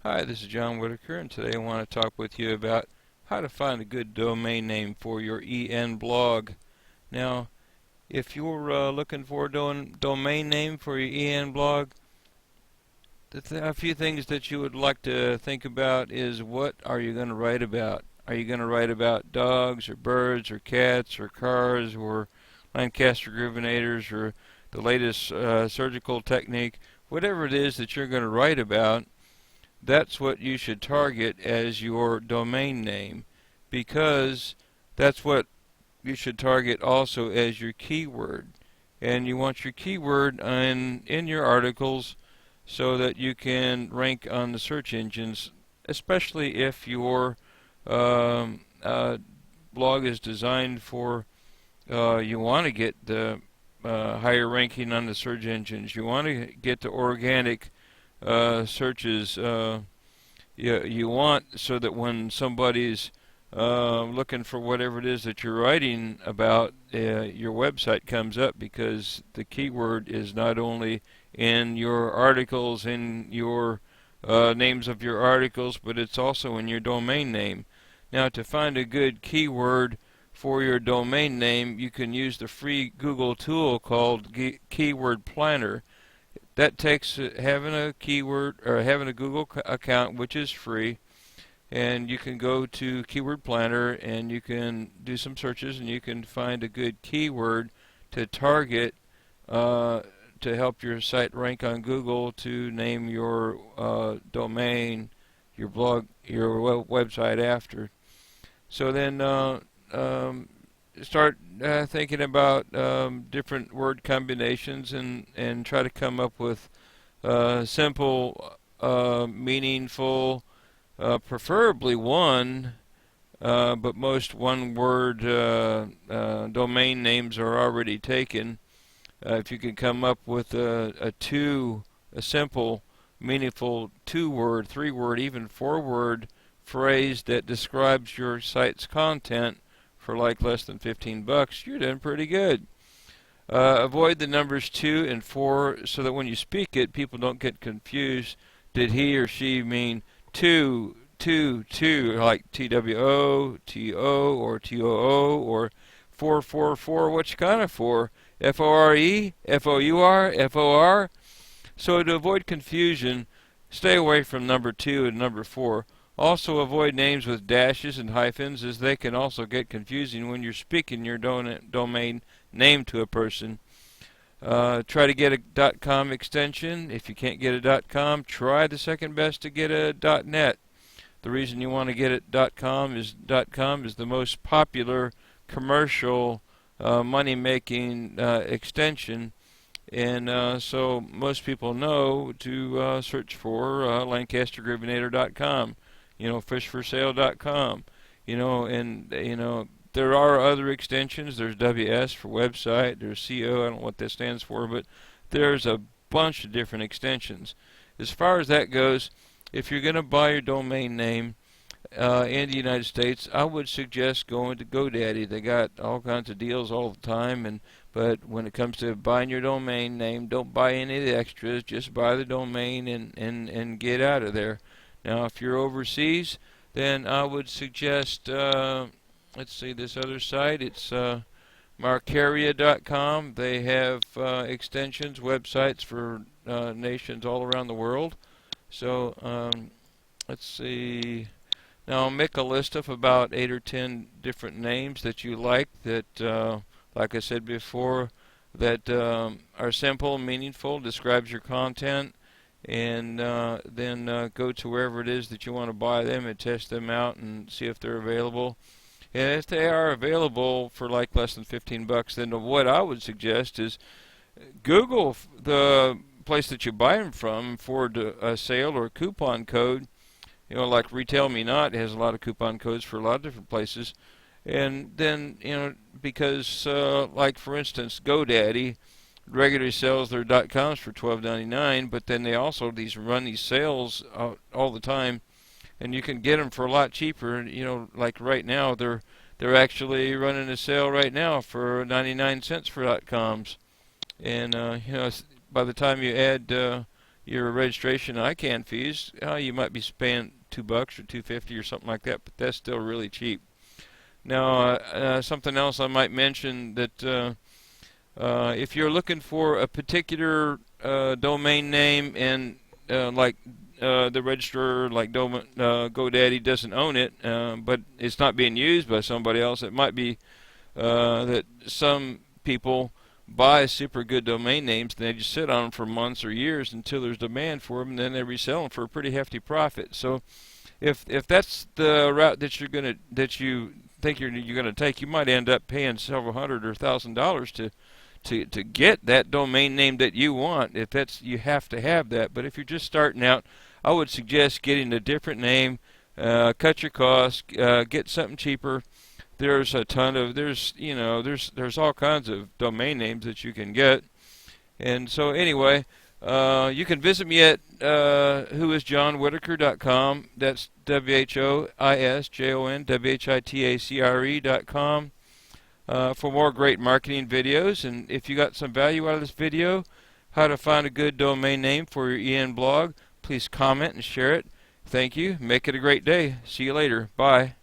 Hi, this is John Whitaker, and today I want to talk with you about how to find a good domain name for your EN blog. Now, if you're looking for a domain name for your EN blog, a few things that you would like to think about is what are you going to write about? Are you going to write about dogs or birds or cats or cars or Lancaster Groovinator's or the latest surgical technique? Whatever it is that you're going to write about, that's what you should target as your domain name, because that's what you should target also as your keyword. And you want your keyword in your articles so that you can rank on the search engines, especially if your blog is designed for you want to get the higher ranking on the search engines. You want to get the organic searches you want, so that when somebody's looking for whatever it is that you're writing about, your website comes up, because the keyword is not only in your articles, in your names of your articles, but it's also in your domain name. Now, to find a good keyword for your domain name, you can use the free Google tool called Keyword Planner. That takes having a keyword or having a Google account, which is free, and you can go to Keyword Planner and you can do some searches and you can find a good keyword to target to help your site rank on Google, to name your domain, your blog, your website after. So then start thinking about different word combinations, and try to come up with simple, meaningful, preferably one, but most one-word domain names are already taken. If you can come up with a simple, meaningful two-word, three-word, even four-word phrase that describes your site's content for like less than $15, you're doing pretty good. Avoid the numbers 2 and 4 so that when you speak it, people don't get confused. Did he or she mean two, two, two, like TWO, TO, or TOO, or 444? Which kind of four? FORE, FOUR, FOR? So to avoid confusion, stay away from number 2 and number 4. Also avoid names with dashes and hyphens, as they can also get confusing when you're speaking your domain name to a person. Try to get a .com extension. If you can't get a .com, try the second best to get a .net. The reason you want to get it .com is the most popular commercial money-making extension, and so most people know to search for LancasterGroovinator.com, fishforsale.com, and there are other extensions. There's WS for website. There's CO. I don't know what that stands for, but there's a bunch of different extensions. As far as that goes, if you're going to buy your domain name in the United States, I would suggest going to GoDaddy. They got all kinds of deals all the time, but when it comes to buying your domain name, don't buy any of the extras. Just buy the domain and get out of there. Now, if you're overseas, then I would suggest, let's see, this other site. It's Marcaria.com. They have extensions, websites for nations all around the world. So let's see. Now I'll make a list of about 8 or 10 different names that you like, that, like I said before, that are simple, meaningful, describes your content, and then go to wherever it is that you want to buy them and test them out and see if they're available. And if they are available for like less than $15, then what I would suggest is Google the place that you buy them from for a sale or a coupon code. Like Retail Me Not has a lot of coupon codes for a lot of different places. And then, because, like for instance, GoDaddy regularly sells their .coms for $12.99, but then they also run these sales all the time, and you can get them for a lot cheaper. Like right now, they're actually running a sale right now for 99 cents for .coms. And by the time you add your registration and ICANN fees, you might be paying $2 or $2.50 or something like that, but that's still really cheap. Now, something else I might mention that if you're looking for a particular domain name and like the registrar, like GoDaddy, doesn't own it, but it's not being used by somebody else, it might be that some people buy super good domain names and they just sit on them for months or years until there's demand for them, and then they resell them for a pretty hefty profit. So if that's the route that you think you're gonna take, you might end up paying several hundred or $1,000 to get that domain name that you want. If that's, you have to have that. But if you're just starting out, I would suggest getting a different name, cut your costs, get something cheaper. There's a ton of there's all kinds of domain names that you can get. And so anyway, you can visit me at whoisjohnwhitacre.com. That's WHOISJOHNWHITACRE.com for more great marketing videos. And if you got some value out of this video, how to find a good domain name for your EN blog, please comment and share it. Thank you. Make it a great day. See you later. Bye.